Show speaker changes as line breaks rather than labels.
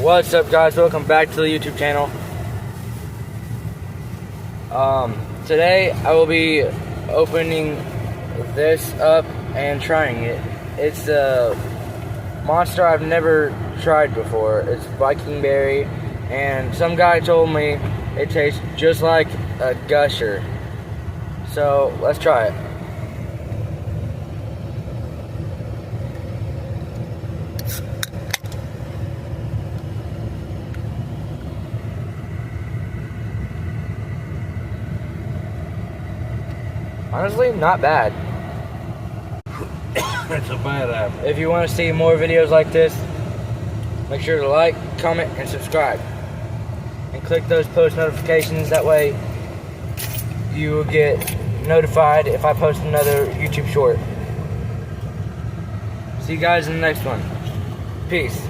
What's up, guys? Welcome back to the YouTube channel. Today I will be opening this up and trying it. It's a monster I've never tried before. It's Viking berry, and some guy told me it tastes just like a gusher. So let's try it. Honestly, not bad.
It's a bad apple.
If you want to see more videos like this, make sure to like, comment, and subscribe. And click those post notifications. That way you will get notified if I post another YouTube short. See you guys in the next one. Peace.